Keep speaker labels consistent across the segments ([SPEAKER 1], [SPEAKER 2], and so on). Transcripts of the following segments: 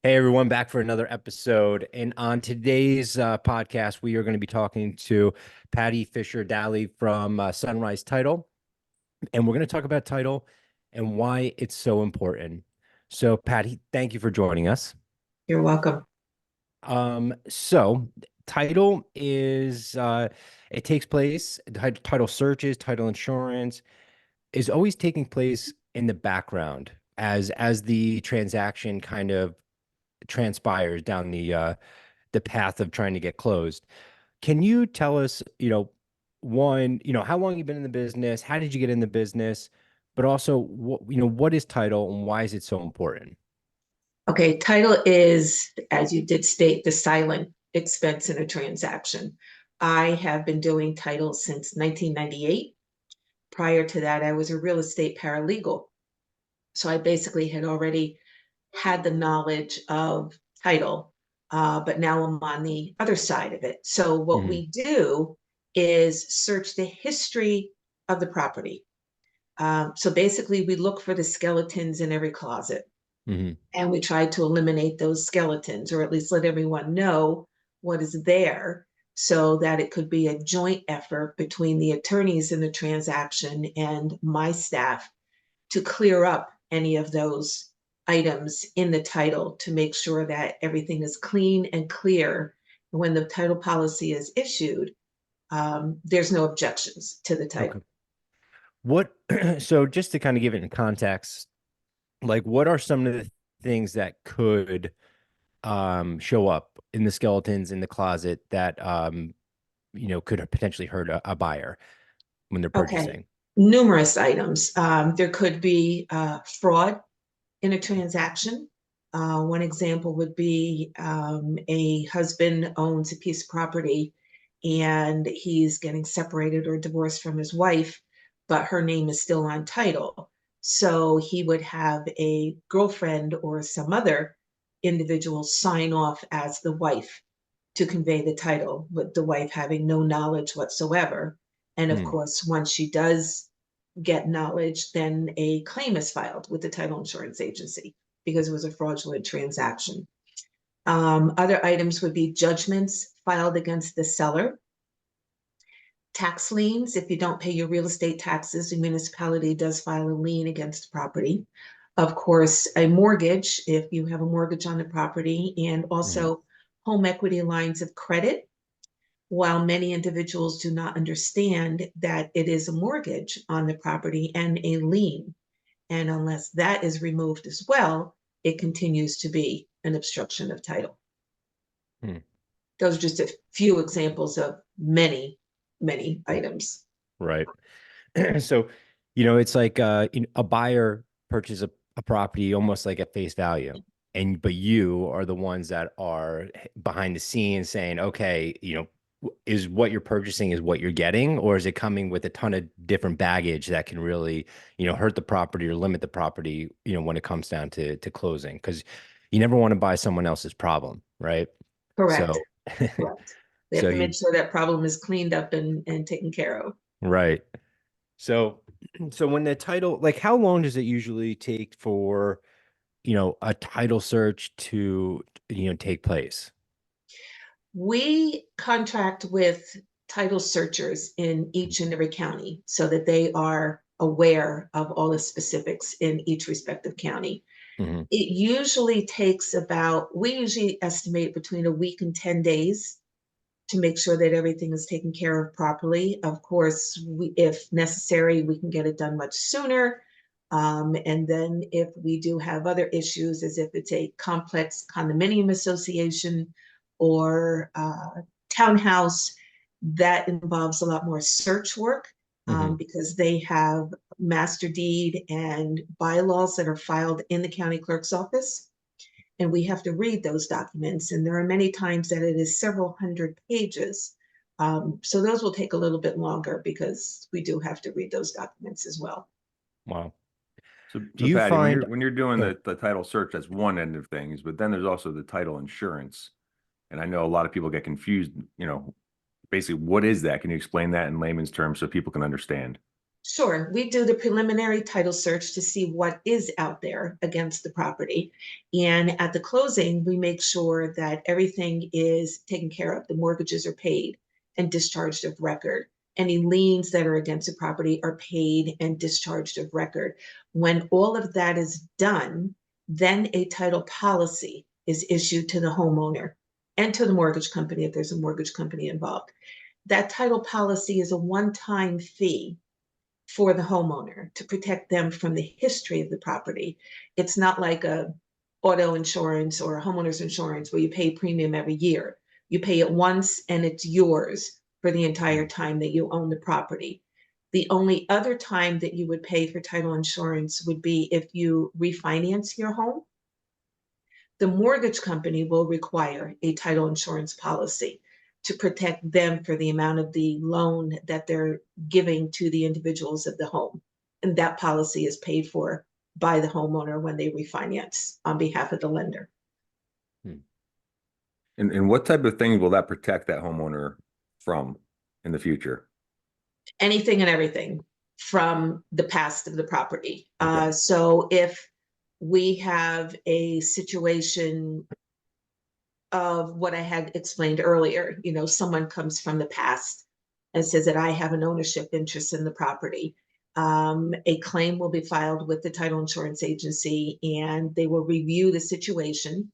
[SPEAKER 1] Hey everyone, back for another episode. And on today's podcast, we are going to be talking to Patty Fisher Dally from Sunrise Title, and we're going to talk about title and why it's so important. So, Patty, thank you for joining us.
[SPEAKER 2] You're welcome.
[SPEAKER 1] So title is it takes place, title searches, title insurance is always taking place in the background as the transaction kind of transpires down the path of trying to get closed. Can you tell us, one, how long you've been in the business? How did you get in the business? But also, what is title and why is it so important?
[SPEAKER 2] Okay, title is, as you did state, the silent expense in a transaction. I have been doing title since 1998. Prior to that, I was a real estate paralegal. So I basically had already had the knowledge of title, but now I'm on the other side of it. So what
[SPEAKER 1] Hmm.
[SPEAKER 2] we do is search the history of the property. So basically, we look for the skeletons in every closet.
[SPEAKER 1] Hmm.
[SPEAKER 2] And we tried to eliminate those skeletons, or at least let everyone know what is there, so that it could be a joint effort between the attorneys in the transaction and my staff to clear up any of those items in the title to make sure that everything is clean and clear. When the title policy is issued, there's no objections to the title.
[SPEAKER 1] Okay. What, so just to kind of give it in context, like what are some of the things that could show up in the skeletons in the closet that could potentially hurt a buyer when they're
[SPEAKER 2] Okay,
[SPEAKER 1] purchasing?
[SPEAKER 2] numerous items. There could be fraud in a transaction. One example would be a husband owns a piece of property and he's getting separated or divorced from his wife, but her name is still on title. So he would have a girlfriend or some other individual sign off as the wife to convey the title, with the wife having no knowledge whatsoever. And of
[SPEAKER 1] Hmm.
[SPEAKER 2] course, once she does get knowledge, then a claim is filed with the title insurance agency because it was a fraudulent transaction. Other items would be judgments filed against the seller, tax liens. If you don't pay your real estate taxes, the municipality does file a lien against the property. Of course, a mortgage, if you have a mortgage on the property, and
[SPEAKER 1] Hmm.
[SPEAKER 2] also home equity lines of credit. While many individuals do not understand that it is a mortgage on the property and a lien, and unless that is removed as well, it continues to be an obstruction of title.
[SPEAKER 1] Hmm.
[SPEAKER 2] Those are just a few examples of many, many items.
[SPEAKER 1] Right. So, it's like a buyer purchases a property almost like at face value. And but you are the ones that are behind the scenes saying, okay, is what you're purchasing is what you're getting, or is it coming with a ton of different baggage that can really, hurt the property or limit the property, when it comes down to closing? Because you never want to buy someone else's problem, right?
[SPEAKER 2] Correct.
[SPEAKER 1] So
[SPEAKER 2] Correct. They have
[SPEAKER 1] so
[SPEAKER 2] to make
[SPEAKER 1] you
[SPEAKER 2] sure that problem is cleaned up and taken care of.
[SPEAKER 1] right. So, so when the title, like, how long does it usually take for, a title search to, take place?
[SPEAKER 2] We contract with title searchers in each and every county so that they are aware of all the specifics in each respective county.
[SPEAKER 1] Hmm.
[SPEAKER 2] It usually takes about, we usually estimate between a week and 10 days to make sure that everything is taken care of properly. Of course, if necessary, we can get it done much sooner. And then if we do have other issues, as if it's a complex condominium association or townhouse, that involves a lot more search work
[SPEAKER 1] Hmm.
[SPEAKER 2] because they have master deed and bylaws that are filed in the county clerk's office, and we have to read those documents. And there are many times that it is several hundred pages. So those will take a little bit longer because we do have to read those documents as well.
[SPEAKER 1] Wow.
[SPEAKER 3] So,
[SPEAKER 1] Do
[SPEAKER 3] so
[SPEAKER 1] you
[SPEAKER 3] Patty, when
[SPEAKER 1] find,
[SPEAKER 3] you're doing
[SPEAKER 1] oh,
[SPEAKER 3] the title search, that's one end of things, but then there's also the title insurance. And I know a lot of people get confused, basically what is that? Can you explain that in layman's terms so people can understand?
[SPEAKER 2] Sure, we do the preliminary title search to see what is out there against the property. And at the closing, we make sure that everything is taken care of. The mortgages are paid and discharged of record. Any liens that are against the property are paid and discharged of record. When all of that is done, then a title policy is issued to the homeowner and to the mortgage company if there's a mortgage company involved. That title policy is a one-time fee for the homeowner to protect them from the history of the property. It's not like a auto insurance or a homeowner's insurance where you pay premium every year. You pay it once and it's yours for the entire time that you own the property. The only other time that you would pay for title insurance would be if you refinance your home. The mortgage company will require a title insurance policy to protect them for the amount of the loan that they're giving to the individuals of the home. And that policy is paid for by the homeowner when they refinance on behalf of the lender.
[SPEAKER 3] And what type of things will that protect that homeowner from in the future?
[SPEAKER 2] Anything and everything from the past of the property.
[SPEAKER 3] Okay.
[SPEAKER 2] So if we have a situation of what I had explained earlier, someone comes from the past and says that I have an ownership interest in the property. A claim will be filed with the title insurance agency and they will review the situation.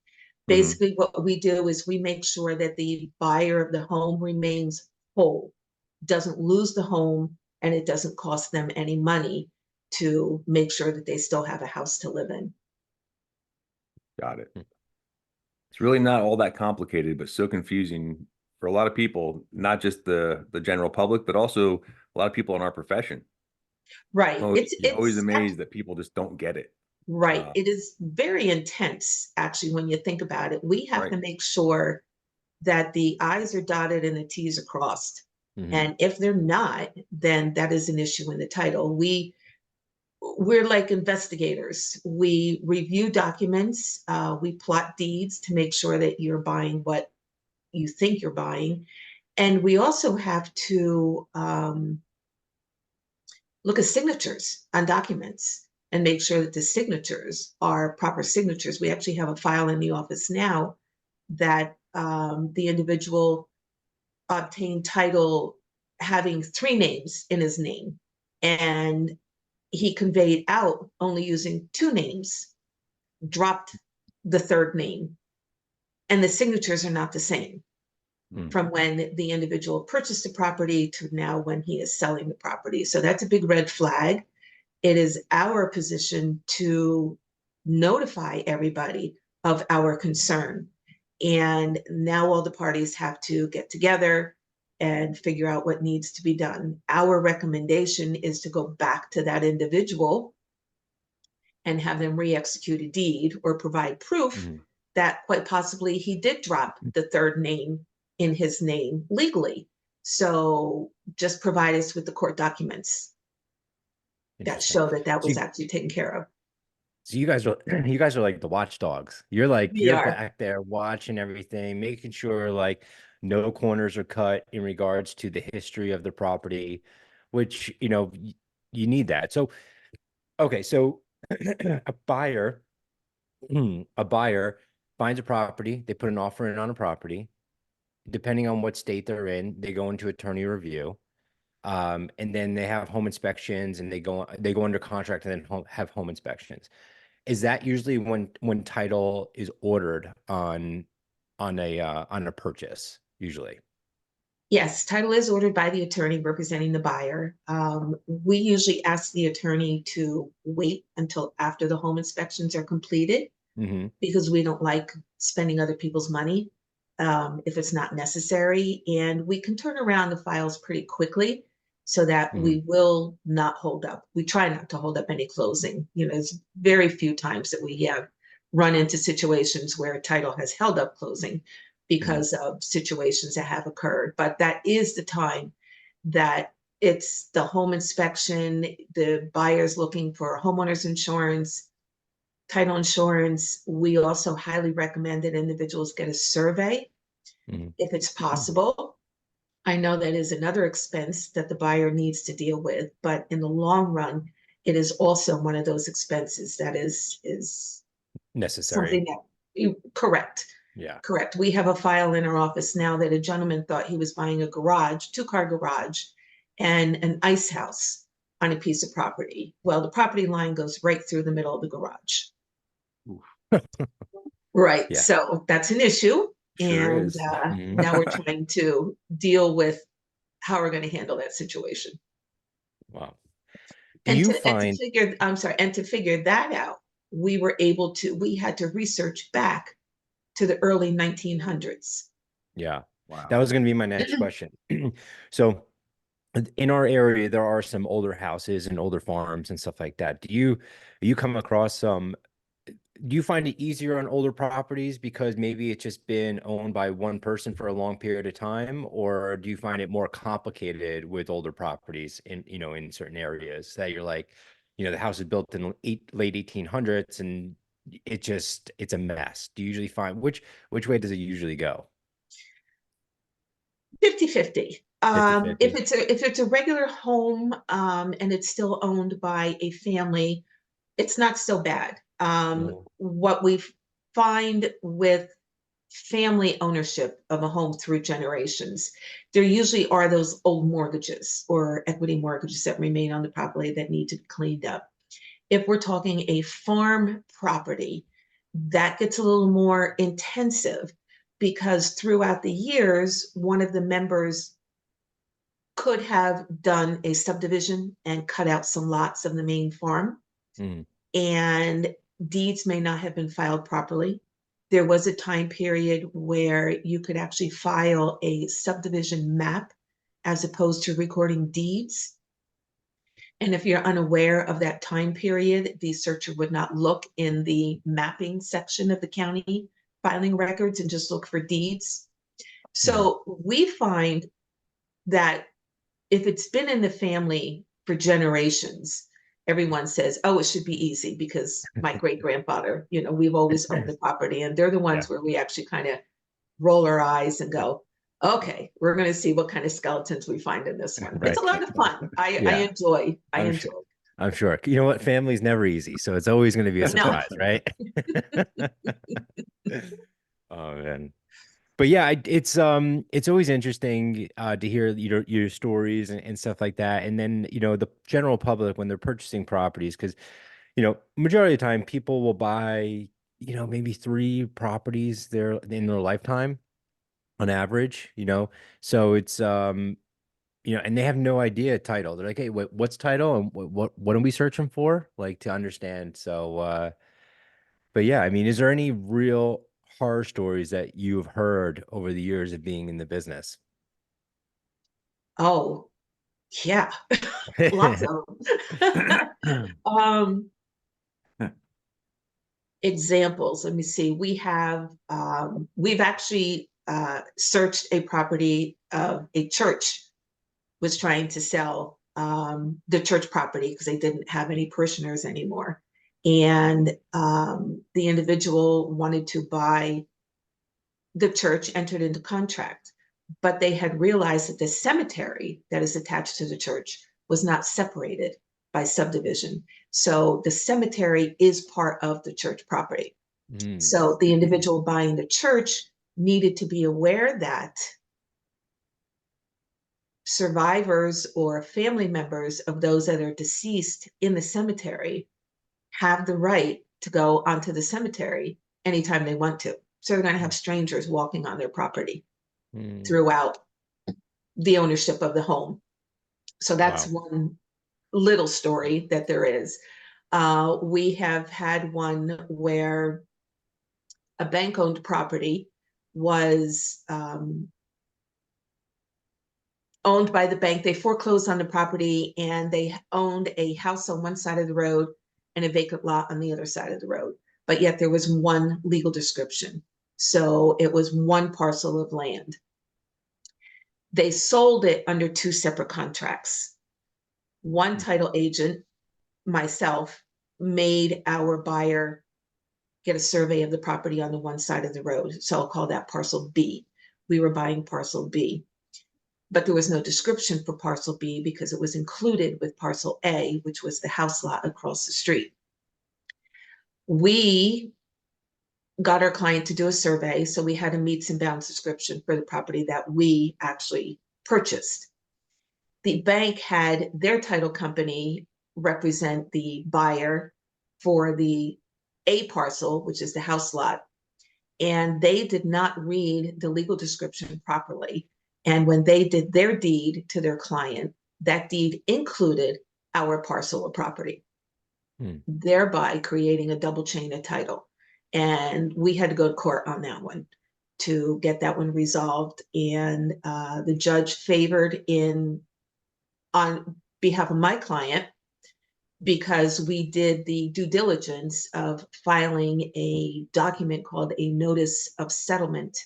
[SPEAKER 2] Basically, what we do is we make sure that the buyer of the home remains whole, doesn't lose the home, and it doesn't cost them any money to make sure that they still have a house to live in.
[SPEAKER 3] Got it. It's really not all that complicated, but so confusing for a lot of people, not just the general public, but also a lot of people in our profession.
[SPEAKER 2] Right.
[SPEAKER 3] You're always amazed that people just don't get it.
[SPEAKER 2] Right. It is very intense, actually, when you think about it. We have
[SPEAKER 3] Right.
[SPEAKER 2] to make sure that the I's are dotted and the T's are crossed. And if they're not, then that is an issue in the title. We're like investigators. We review documents, we plot deeds to make sure that you're buying what you think you're buying. And we also have to look at signatures on documents and make sure that the signatures are proper signatures. We actually have a file in the office now that the individual obtained title having 3 names in his name, and he conveyed out only using 2 names, dropped the 3rd name, and the signatures are not the same from when the individual purchased the property to now when he is selling the property. So that's a big red flag. It is our position to notify everybody of our concern. And now all the parties have to get together and figure out what needs to be done. Our recommendation is to go back to that individual and have them re-execute a deed or provide proof that quite possibly he did drop the 3rd name in his name legally. So just provide us with the court documents that show that that was actually taken care of.
[SPEAKER 1] So you guys are like the watchdogs. You're back there watching everything, making sure like no corners are cut in regards to the history of the property, which you need that. So okay, so a buyer finds a property, they put an offer in on a property. Depending on what state they're in, they go into attorney review. And then they have home inspections and they go under contract and then have home inspections. Is that usually when title is ordered on a purchase usually?
[SPEAKER 2] Yes, title is ordered by the attorney representing the buyer. We usually ask the attorney to wait until after the home inspections are completed because we don't like spending other people's money if it's not necessary. And we can turn around the files pretty quickly so that we will not hold up. We try not to hold up any closing. There's very few times that we have run into situations where a title has held up closing because of situations that have occurred. But that is the time that it's the home inspection, the buyer's looking for homeowner's insurance, title insurance. We also highly recommend that individuals get a survey if it's possible. I know that is another expense that the buyer needs to deal with, but in the long run, it is also one of those expenses that is
[SPEAKER 1] Necessary.
[SPEAKER 2] something that correct.
[SPEAKER 1] Yeah.
[SPEAKER 2] Correct. We have a file in our office now that a gentleman thought he was buying a garage, two-car garage, and an ice house on a piece of property. Well, the property line goes right through the middle of the garage. Right.
[SPEAKER 1] Yeah.
[SPEAKER 2] So that's an issue.
[SPEAKER 3] Sure
[SPEAKER 2] And
[SPEAKER 3] is.
[SPEAKER 1] Mhm.
[SPEAKER 2] now we're trying to deal with how we're going to handle that situation.
[SPEAKER 1] Wow. Do you
[SPEAKER 2] And to
[SPEAKER 1] find,
[SPEAKER 2] figure, I'm sorry, and to figure that out, we had to research back to the early 1900s.
[SPEAKER 1] yeah, that
[SPEAKER 3] Wow.
[SPEAKER 1] was going to be my next question. So in our area, there are some older houses and older farms and stuff like that. Do you come across some, do you find it easier on older properties because maybe it's just been owned by one person for a long period of time, or do you find it more complicated with older properties in, in certain areas that you're like, the house is built in late 1800s and it's a mess. Do you usually find which way does it usually go?
[SPEAKER 2] 50-50.
[SPEAKER 1] 50-50.
[SPEAKER 2] If it's a regular home, and it's still owned by a family, it's not so bad.
[SPEAKER 1] Mm,
[SPEAKER 2] What we find with family ownership of a home through generations, there usually are those old mortgages or equity mortgages that remain on the property that need to be cleaned up. If we're talking a farm property, that gets a little more intensive because throughout the years, one of the members could have done a subdivision and cut out some lots of the main farm,
[SPEAKER 1] mm,
[SPEAKER 2] and deeds may not have been filed properly. There was a time period where you could actually file a subdivision map as opposed to recording deeds. And if you're unaware of that time period, the searcher would not look in the mapping section of the county filing records and just look for deeds.
[SPEAKER 1] mm.
[SPEAKER 2] So we find that if it's been in the family for generations, everyone says, oh, it should be easy because my great grandfather, we've always owned the property. And they're the
[SPEAKER 1] Yeah.
[SPEAKER 2] ones where we actually kind of roll our eyes and go, okay, we're going to see what kind of skeletons we find in this one. It's
[SPEAKER 1] Right.
[SPEAKER 2] a lot of fun. I
[SPEAKER 1] Yeah.
[SPEAKER 2] enjoy, I
[SPEAKER 1] I'm sure.
[SPEAKER 2] enjoy.
[SPEAKER 1] I'm sure. You know what? Family's never easy, so it's always going to be a
[SPEAKER 2] No,
[SPEAKER 1] surprise, right? Oh man. But yeah, it's always interesting to hear your stories and stuff like that. And then, the general public when they're purchasing properties, because, majority of the time people will buy, maybe three properties there in their lifetime on average, So it's and they have no idea title. They're like, hey, what's title and what are we searching for? Like to understand. So but yeah, I mean, is there any real horror stories that you've heard over the years of being in the business?
[SPEAKER 2] oh, yeah, lots of them. um, Examples. Let me see. We've actually searched a property of a church was trying to sell the church property because they didn't have any parishioners anymore. And the individual wanted to buy the church, entered into contract, but they had realized that the cemetery that is attached to the church was not separated by subdivision. So the cemetery is part of the church property.
[SPEAKER 1] Mm,
[SPEAKER 2] So the individual buying the church needed to be aware that survivors or family members of those that are deceased in the cemetery have the right to go onto the cemetery anytime they want to. So they're going to have strangers walking on their property
[SPEAKER 1] mm,
[SPEAKER 2] throughout the ownership of the home. So that's
[SPEAKER 1] wow.
[SPEAKER 2] one little story that there is. We have had one where a bank owned property was owned by the bank. They foreclosed on the property and they owned a house on one side of the road and a vacant lot on the other side of the road. But yet there was one legal description. So it was one parcel of land. They sold it under two separate contracts. One title agent, myself, made our buyer get a survey of the property on the one side of the road. So I'll call that parcel B. We were buying parcel B. but there was no description for parcel B because it was included with parcel A, which was the house lot across the street. We got our client to do a survey, so we had a meets and bounds description for the property that we actually purchased. The bank had their title company represent the buyer for the A parcel, which is the house lot, and they did not read the legal description properly. And when they did their deed to their client, that deed included our parcel of property, thereby creating a double chain of title. And we had to go to court on that one to get that one resolved. And the judge favored on behalf of my client because we did the due diligence of filing a document called a notice of settlement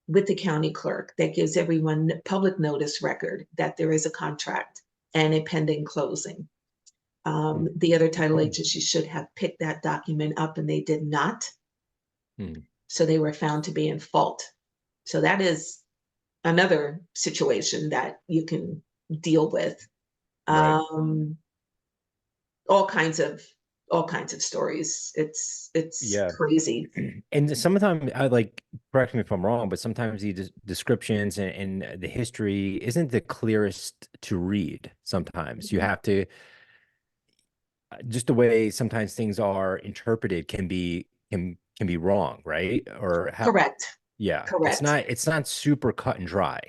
[SPEAKER 2] with the county clerk that gives everyone public notice record that there is a contract and a pending closing. The other title agency should have picked that document up and they did not. So they were found to be in fault. So that is another situation that you can deal with.
[SPEAKER 3] Right.
[SPEAKER 2] All kinds of stories. It's
[SPEAKER 1] Yeah.
[SPEAKER 2] crazy.
[SPEAKER 1] And sometimes I like, correct me if I'm wrong, but sometimes the descriptions and the history isn't the clearest to read. Sometimes you have to, just the way sometimes things are interpreted can be wrong, right? Or how,
[SPEAKER 2] Correct.
[SPEAKER 1] yeah,
[SPEAKER 2] Correct.
[SPEAKER 1] it's not super cut and dry.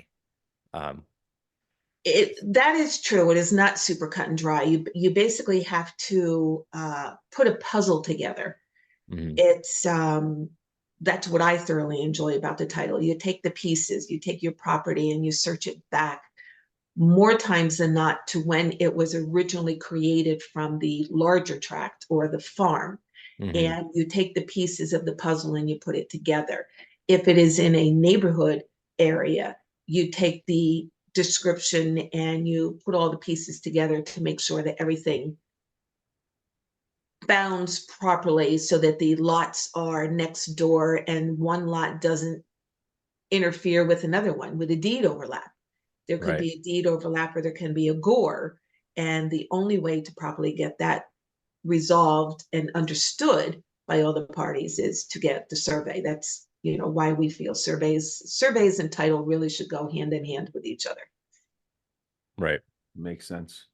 [SPEAKER 2] That is true. It is not super cut and dry. You basically have to put a puzzle together. It's that's what I thoroughly enjoy about the title. You take the pieces, you take your property and you search it back more times than not to when it was originally created from the larger tract or the farm. And you take the pieces of the puzzle and you put it together. If it is in a neighborhood area, you take the description and you put all the pieces together to make sure that everything bounds properly so that the lots are next door and one lot doesn't interfere with another one with a deed overlap. There could be a deed overlap or there can be a gore. And the only way to properly get that resolved and understood by all the parties is to get the survey. That's, why we feel surveys and title really should go hand in hand with each other.
[SPEAKER 1] Right.
[SPEAKER 3] Makes sense.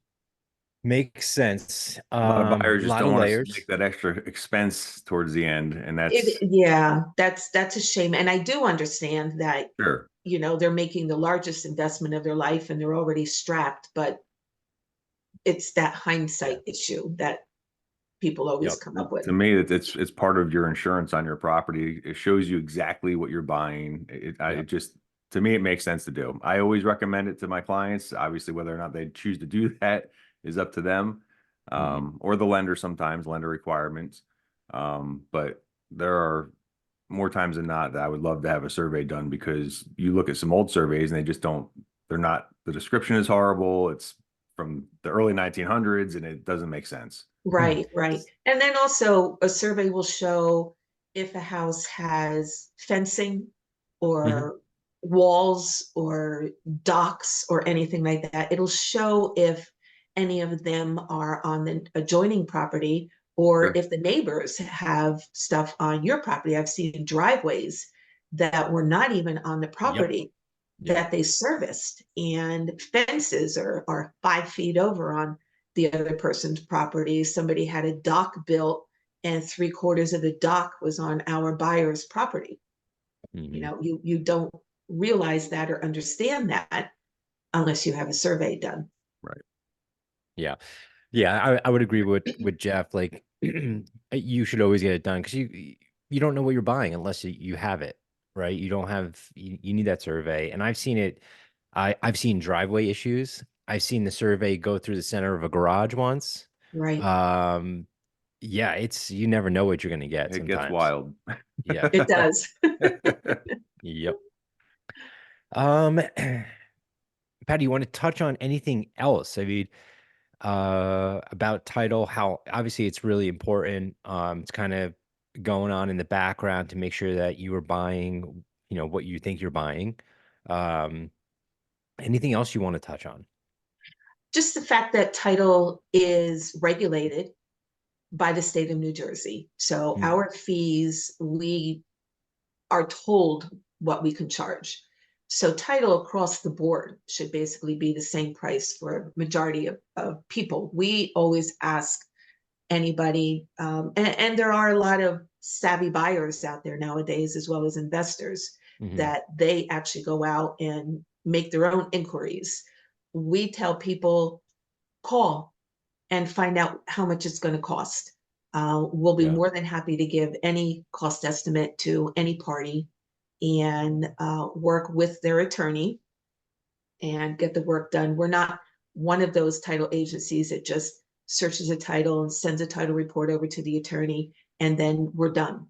[SPEAKER 1] Makes sense.
[SPEAKER 3] A lot of
[SPEAKER 1] A
[SPEAKER 3] buyers just
[SPEAKER 1] lot
[SPEAKER 3] don't
[SPEAKER 1] of
[SPEAKER 3] want to
[SPEAKER 1] layers.
[SPEAKER 3] make that extra expense towards the end, and that's
[SPEAKER 2] Yeah, that's a shame. And I do understand that,
[SPEAKER 3] sure.
[SPEAKER 2] They're making the largest investment of their life and they're already strapped, but it's that hindsight issue that people always come up with.
[SPEAKER 3] To me, it's part of your insurance on your property. It shows you exactly what you're buying. It just, to me, it makes sense to do. I always recommend it to my clients. Obviously, whether or not they choose to do that is up to them, or the lender sometimes, lender requirements. But there are more times than not that I would love to have a survey done because you look at some old surveys and they just don't, the description is horrible. It's from the early 1900s and it doesn't make sense.
[SPEAKER 2] Right. And then also a survey will show if a house has fencing or walls or docks or anything like that. It'll show if any of them are on the adjoining property or
[SPEAKER 3] Sure.
[SPEAKER 2] if the neighbors have stuff on your property. I've seen driveways that were not even on the property that they serviced, and fences are 5 feet over on the other person's property. Somebody had a dock built and 3/4 of the dock was on our buyer's property. You don't realize that or understand that unless you have a survey done.
[SPEAKER 3] Right.
[SPEAKER 1] Yeah. I would agree with Jeff. Like, you should always get it done because you don't know what you're buying unless you have it, right? You don't have, you need that survey. And I've seen it. I've seen driveway issues. I've seen the survey go through the center of a garage once.
[SPEAKER 2] Right.
[SPEAKER 1] Yeah, you never know what you're gonna get
[SPEAKER 3] It gets
[SPEAKER 1] sometimes.
[SPEAKER 3] wild.
[SPEAKER 1] Yeah.
[SPEAKER 2] It does.
[SPEAKER 1] Yep. Patty, you want to touch on anything else? I mean, about title, how obviously it's really important. It's kind of going on in the background to make sure that you are buying, what you think you're buying. Anything else you want to touch on?
[SPEAKER 2] Just the fact that title is regulated by the state of New Jersey. So
[SPEAKER 1] Hmm.
[SPEAKER 2] our fees, we are told what we can charge. So title across the board should basically be the same price for majority of people. We always ask anybody, and there are a lot of savvy buyers out there nowadays, as well as investors,
[SPEAKER 1] Hmm.
[SPEAKER 2] that they actually go out and make their own inquiries. We tell people, call and find out how much it's going to cost. We'll be
[SPEAKER 1] Yeah.
[SPEAKER 2] more than happy to give any cost estimate to any party and work with their attorney and get the work done. We're not one of those title agencies that just searches a title and sends a title report over to the attorney and then we're done.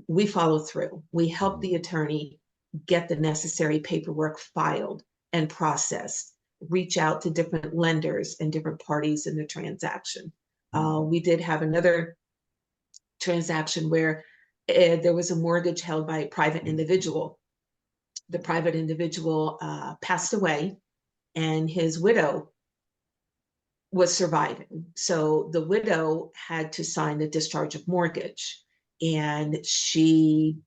[SPEAKER 2] We follow through. We help the attorney get the necessary paperwork filed and processed, reach out to different lenders and different parties in the transaction. We did have another transaction where there was a mortgage held by a private individual. The private individual passed away and his widow was surviving. So the widow had to sign the discharge of mortgage. And she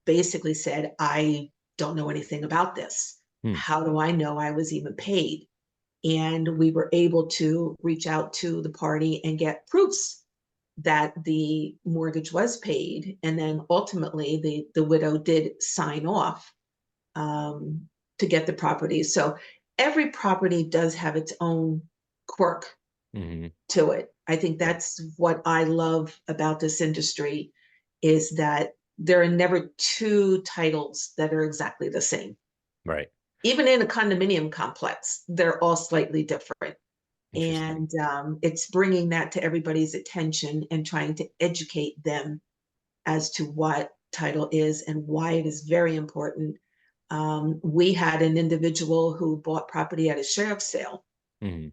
[SPEAKER 2] basically said, I don't know anything about this.
[SPEAKER 1] Hmm.
[SPEAKER 2] How do I know I was even paid? And we were able to reach out to the party and get proofs that the mortgage was paid. And then ultimately, the widow did sign off um, to get the property. So every property does have its own quirk
[SPEAKER 1] Hmm.
[SPEAKER 2] to it. I think
[SPEAKER 1] Yeah.
[SPEAKER 2] that's what I love about this industry is that there are never two titles that are exactly the same.
[SPEAKER 1] Right.
[SPEAKER 2] Even in a condominium complex, they're all slightly different.
[SPEAKER 1] Interesting.
[SPEAKER 2] And it's bringing that to everybody's attention and trying to educate them as to what title is and why it is very important. We had an individual who bought property at a sheriff's sale,
[SPEAKER 1] Hmm.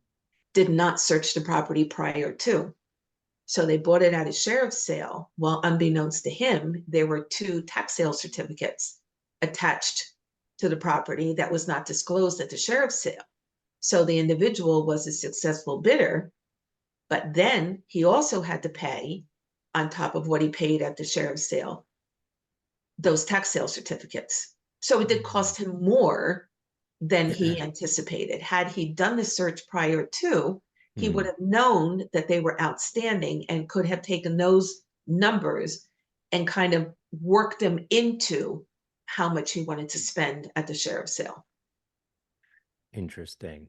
[SPEAKER 2] did not search the property prior to. So they bought it at a sheriff's sale. Well, unbeknownst to him, there were two tax sale certificates attached to the property that was not disclosed at the sheriff's sale. So the individual was a successful bidder, but then he also had to pay, on top of what he paid at the sheriff's sale, those tax sale certificates. So it did cost him more than he anticipated. Had he done the search prior to, he would
[SPEAKER 1] Hmm.
[SPEAKER 2] have known that they were outstanding and could have taken those numbers and kind of worked them into how much he wanted to spend at the sheriff's sale.
[SPEAKER 1] Interesting.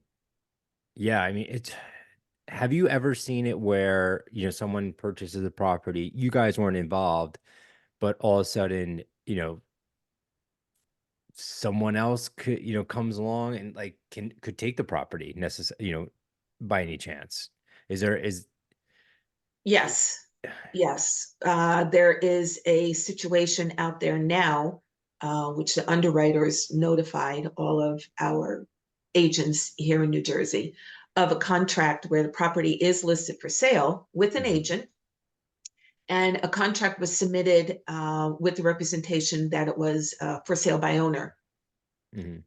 [SPEAKER 1] Yeah, I mean, it's have you ever seen it where, someone purchases a property, you guys weren't involved, but all of a sudden, someone else could, comes along and like could take the property by any chance? Is
[SPEAKER 2] Yes, yes. There is a situation out there now, which the underwriters notified all of our agents here in New Jersey of a contract where the property is listed for sale with an
[SPEAKER 1] Mhm.
[SPEAKER 2] agent, and a contract was submitted with the representation that it was for sale by owner.
[SPEAKER 1] Mhm.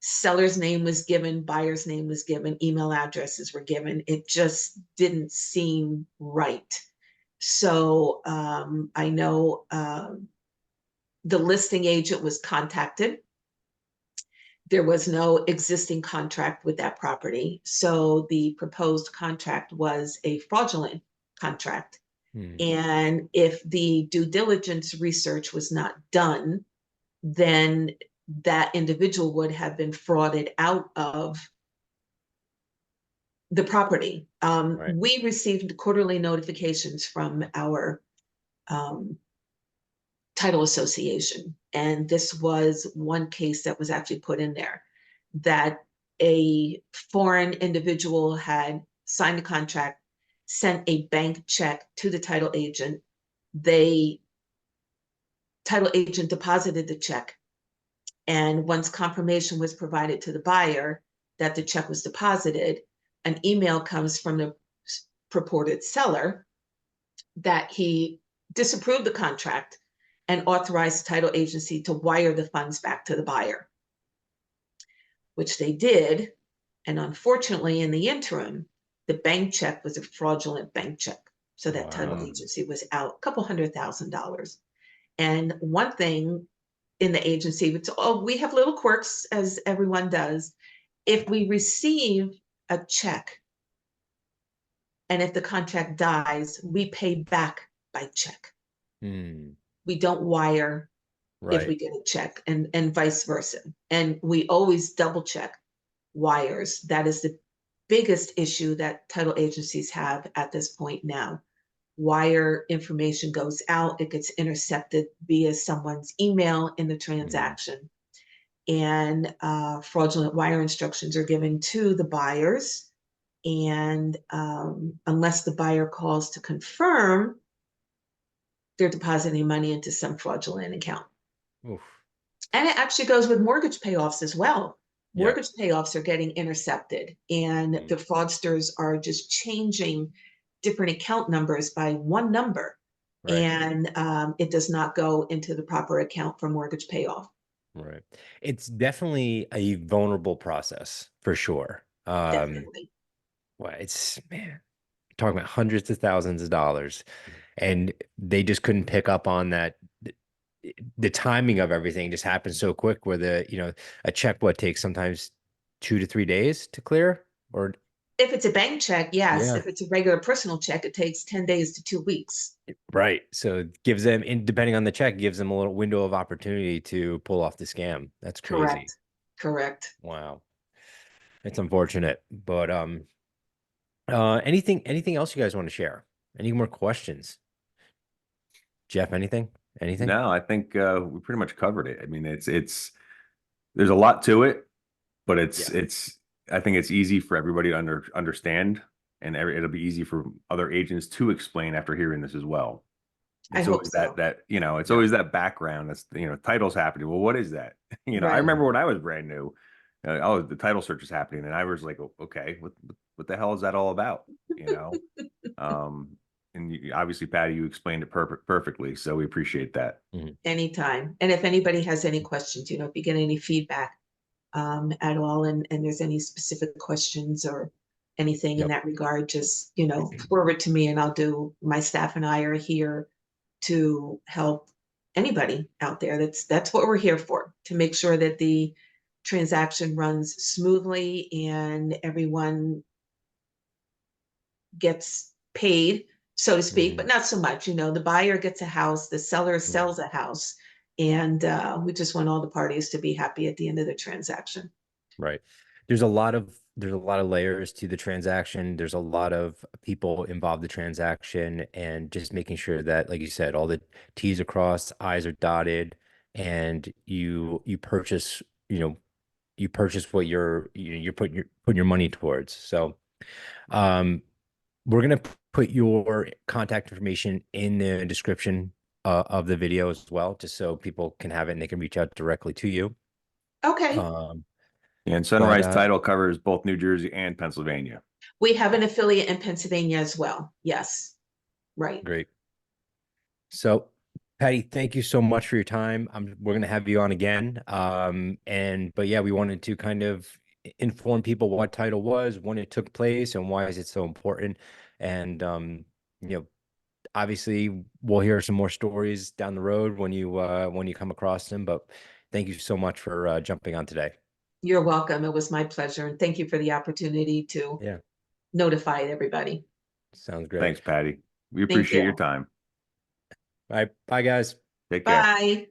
[SPEAKER 2] Seller's name was given, buyer's name was given, email addresses were given. It just didn't seem right. So I know the listing agent was contacted. There was no existing contract with that property. So the proposed contract was a fraudulent contract.
[SPEAKER 1] Mhm.
[SPEAKER 2] And if the due diligence research was not done, then that individual would have been frauded out of the property.
[SPEAKER 1] Right.
[SPEAKER 2] We received quarterly notifications from our um, title association, and this was one case that was actually put in there that a foreign individual had signed a contract, sent a bank check to the title agent. The title agent deposited the check, and once confirmation was provided to the buyer that the check was deposited, an email comes from the purported seller that he disapproved the contract and authorized the title agency to wire the funds back to the buyer, which they did. And unfortunately, in the interim, the bank check was a fraudulent bank check. So that title
[SPEAKER 1] Wow.
[SPEAKER 2] agency was out a couple $100,000. And one thing in the agency, which, oh, we have little quirks as everyone does. If we receive a check and if the contract dies, we pay back by check.
[SPEAKER 1] Hmm.
[SPEAKER 2] We don't wire if we
[SPEAKER 1] Right.
[SPEAKER 2] get a check, and vice versa. And we always double check wires. That is the biggest issue that title agencies have at this point now. Wire information goes out, it gets intercepted via someone's email in the transaction. And fraudulent wire instructions are given to the buyers. And unless the buyer calls to confirm, they're depositing money into some fraudulent account.
[SPEAKER 1] Oof.
[SPEAKER 2] And it actually goes with mortgage payoffs as well.
[SPEAKER 1] Yep.
[SPEAKER 2] Mortgage payoffs are getting intercepted, and the fraudsters are just changing different account numbers by one number.
[SPEAKER 1] Right.
[SPEAKER 2] And it does not go into the proper account for mortgage payoff.
[SPEAKER 1] Right. It's definitely a vulnerable process for sure.
[SPEAKER 2] Definitely.
[SPEAKER 1] Well, it's, man, talking about hundreds of thousands of dollars, and they just couldn't pick up on that. The timing of everything just happened so quick where a check what takes sometimes 2 to 3 days to clear, or
[SPEAKER 2] If it's a bank check, yes.
[SPEAKER 1] yeah,
[SPEAKER 2] If it's a regular personal check, it takes 10 days to 2 weeks.
[SPEAKER 1] right. So it gives them, depending on the check, gives them a little window of opportunity to pull off the scam. That's crazy.
[SPEAKER 2] Correct. Correct.
[SPEAKER 1] Wow. It's unfortunate, but anything else you guys want to share? Any more questions? Jeff, anything?
[SPEAKER 3] No, I think we pretty much covered it. I mean, it's there's a lot to it, but
[SPEAKER 1] Yeah.
[SPEAKER 3] it's I think it's easy for everybody to understand, and it'll be easy for other agents to explain after hearing this as well.
[SPEAKER 2] I
[SPEAKER 3] It's
[SPEAKER 2] hope
[SPEAKER 3] always
[SPEAKER 2] so.
[SPEAKER 3] it's
[SPEAKER 1] Yep.
[SPEAKER 3] always that background that's titles happening. Well, what is that? I
[SPEAKER 2] Right.
[SPEAKER 3] remember when I was brand new, oh, the title search is happening, and I was like, "Oh, okay, what the hell is that all about? You know, um, and obviously, Patty, you explained it perfectly, so we appreciate that.
[SPEAKER 1] Mhm.
[SPEAKER 2] Anytime. And if anybody has any questions, if you get any feedback at all, and there's any specific questions or anything in
[SPEAKER 1] Yep.
[SPEAKER 2] that regard, just, forward to me, and I'll do, my staff and I are here to help anybody out there. That's what we're here for, to make sure that the transaction runs smoothly and everyone gets paid, so to speak, but
[SPEAKER 1] Mhm.
[SPEAKER 2] not so much. The buyer gets a house, the seller
[SPEAKER 1] Right.
[SPEAKER 2] sells a house, and we just want all the parties to be happy at the end of the transaction.
[SPEAKER 1] Right. There's a lot of layers to the transaction. There's a lot of people involved in the transaction, and just making sure that, like you said, all the T's are crossed, I's are dotted, and you purchase, you purchase what you're putting your money towards. So, um, we're gonna put your contact information in the description of the video as well, just so people can have it and they can reach out directly to you.
[SPEAKER 2] Okay.
[SPEAKER 1] Um,
[SPEAKER 3] And
[SPEAKER 1] but
[SPEAKER 3] Sunrise Title covers both New Jersey and Pennsylvania.
[SPEAKER 2] We have an affiliate in Pennsylvania as well. Yes. Right.
[SPEAKER 1] Great. So, Patty, thank you so much for your time. We're gonna have you on again. But yeah, we wanted to kind of inform people what title was, when it took place, and why is it so important. And you know, obviously, we'll hear some more stories down the road when you come across them. But thank you so much for jumping on today.
[SPEAKER 2] You're welcome. It was my pleasure. And thank you for the opportunity to
[SPEAKER 1] Yeah,
[SPEAKER 2] notify everybody.
[SPEAKER 1] sounds great.
[SPEAKER 3] Thanks, Patty. We
[SPEAKER 2] Thank
[SPEAKER 3] appreciate your
[SPEAKER 2] you.
[SPEAKER 3] time.
[SPEAKER 1] All right, bye guys.
[SPEAKER 3] Take care.
[SPEAKER 2] Bye.